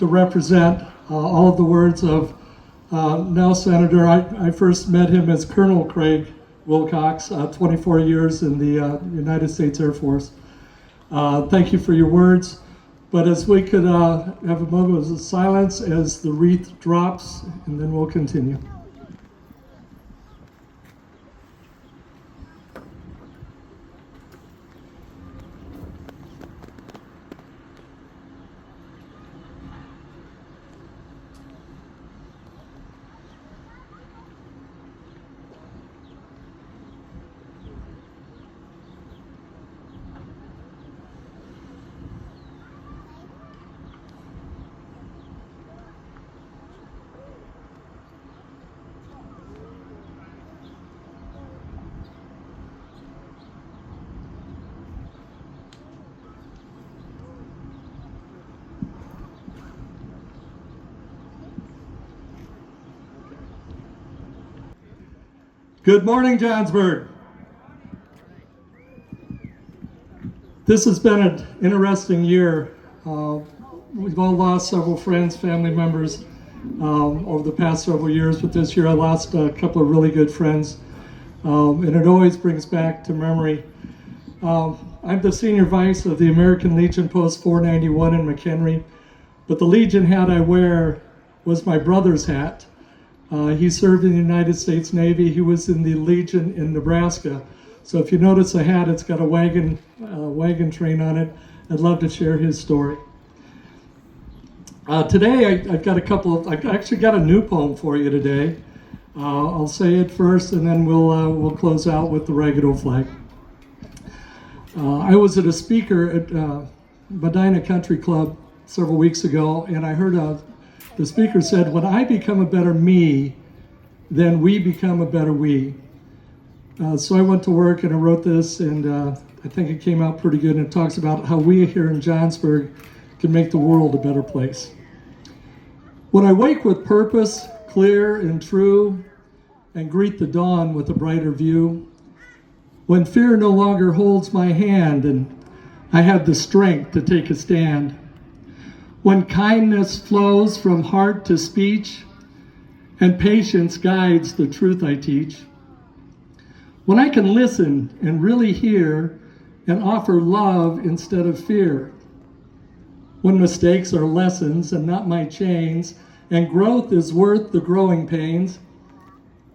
to represent all of the words of now Senator. I first met him as Colonel Craig Wilcox, 24 years in the United States Air Force. Thank you for your words. But as we could have a moment of silence as the wreath drops, and then we'll continue. Good morning, Johnsburg. This has been an interesting year. We've all lost several friends, family members over the past several years, but this year I lost a couple of really good friends, and it always brings back to memory. I'm the senior vice of the American Legion Post 491 in McHenry, but the Legion hat I wear was my brother's hat. He served in the United States Navy. He was in the Legion in Nebraska. So if you notice the hat, it's got a wagon train on it. I'd love to share his story. Today, I've got I've actually got a new poem for you today. I'll say it first, and then we'll close out with the Ragged Old Flag. I was at a speaker at Medina Country Club several weeks ago, and I heard the speaker said, "When I become a better me, then we become a better we." So I went to work and I wrote this, and I think it came out pretty good. And it talks about how we here in Johnsburg can make the world a better place. When I wake with purpose, clear and true, and greet the dawn with a brighter view, when fear no longer holds my hand and I have the strength to take a stand, when kindness flows from heart to speech and patience guides the truth I teach, when I can listen and really hear and offer love instead of fear, when mistakes are lessons and not my chains, and growth is worth the growing pains,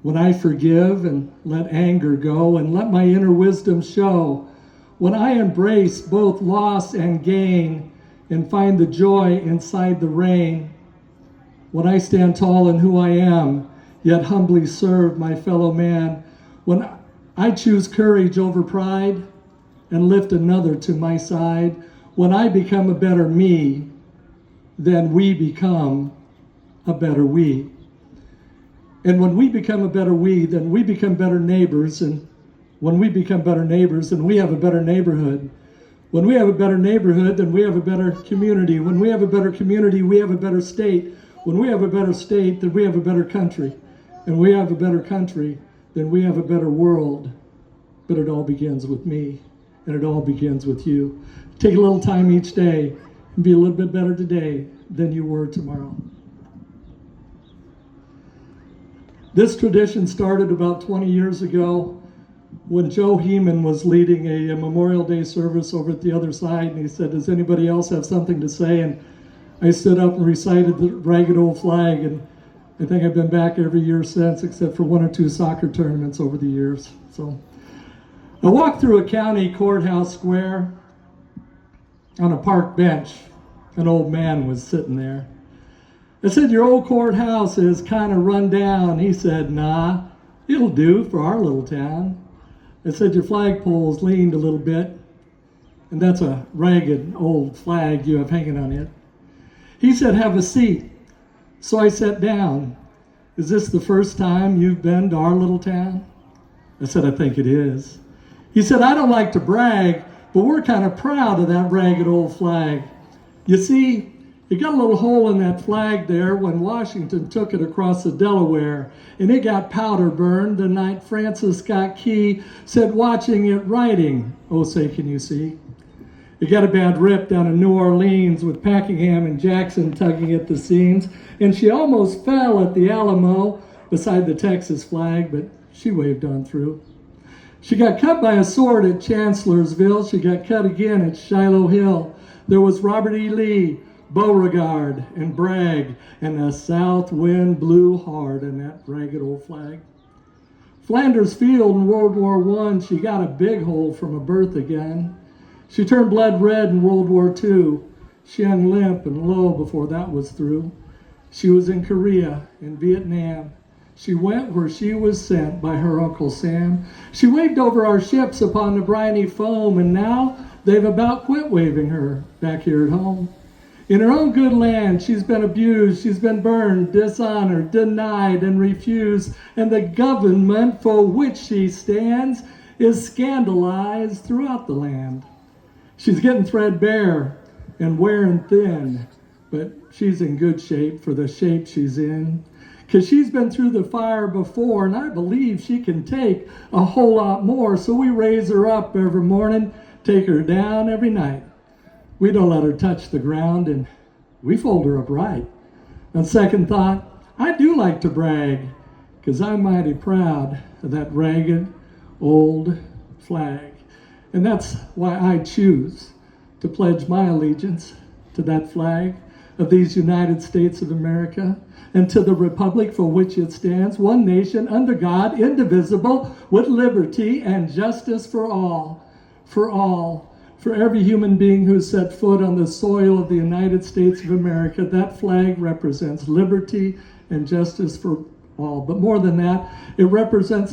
when I forgive and let anger go and let my inner wisdom show, when I embrace both loss and gain and find the joy inside the rain, when I stand tall in who I am, yet humbly serve my fellow man, when I choose courage over pride and lift another to my side, when I become a better me, then we become a better we. And when we become a better we, then we become better neighbors, and when we become better neighbors, then we have a better neighborhood. When we have a better neighborhood, then we have a better community. When we have a better community, we have a better state. When we have a better state, then we have a better country. And we have a better country, then we have a better world. But it all begins with me, and it all begins with you. Take a little time each day and be a little bit better today than you were tomorrow. This tradition started about 20 years ago when Joe Heeman was leading a Memorial Day service over at the other side, and he said, "Does anybody else have something to say?" And I stood up and recited the Ragged Old Flag, and I think I've been back every year since, except for one or two soccer tournaments over the years. So I walked through a county courthouse square. On a park bench, an old man was sitting there. I said, "Your old courthouse is kind of run down." He said, "Nah, it'll do for our little town." I said, "Your flagpole's leaned a little bit, and that's a ragged old flag you have hanging on it." He said, "Have a seat." So I sat down. "Is this the first time you've been to our little town?" I said, "I think it is." He said, "I don't like to brag, but we're kind of proud of that ragged old flag. You see, it got a little hole in that flag there when Washington took it across the Delaware, and it got powder burned the night Francis Scott Key said, watching it writing, 'Oh, say, can you see?' It got a bad rip down in New Orleans with Packingham and Jackson tugging at the seams, and she almost fell at the Alamo beside the Texas flag, but she waved on through. She got cut by a sword at Chancellorsville. She got cut again at Shiloh Hill. There was Robert E. Lee, Beauregard, and Bragg, and the south wind blew hard in that ragged old flag. Flanders Field in World War I, she got a big hole from a Bertha gun. She turned blood red in World War II. She hung limp and low before that was through. She was in Korea, in Vietnam. She went where she was sent by her Uncle Sam. She waved over our ships upon the briny foam, and now they've about quit waving her back here at home. In her own good land, she's been abused, she's been burned, dishonored, denied, and refused, and the government for which she stands is scandalized throughout the land. She's getting threadbare and wearing thin, but she's in good shape for the shape she's in, because she's been through the fire before, and I believe she can take a whole lot more, so we raise her up every morning, take her down every night. We don't let her touch the ground, and we fold her up right. On second thought, I do like to brag, because I'm mighty proud of that ragged old flag. And that's why I choose to pledge my allegiance to that flag of these United States of America and to the republic for which it stands, one nation under God, indivisible, with liberty and justice for all. For every human being who set foot on the soil of the United States of America, that flag represents liberty and justice for all. But more than that, it represents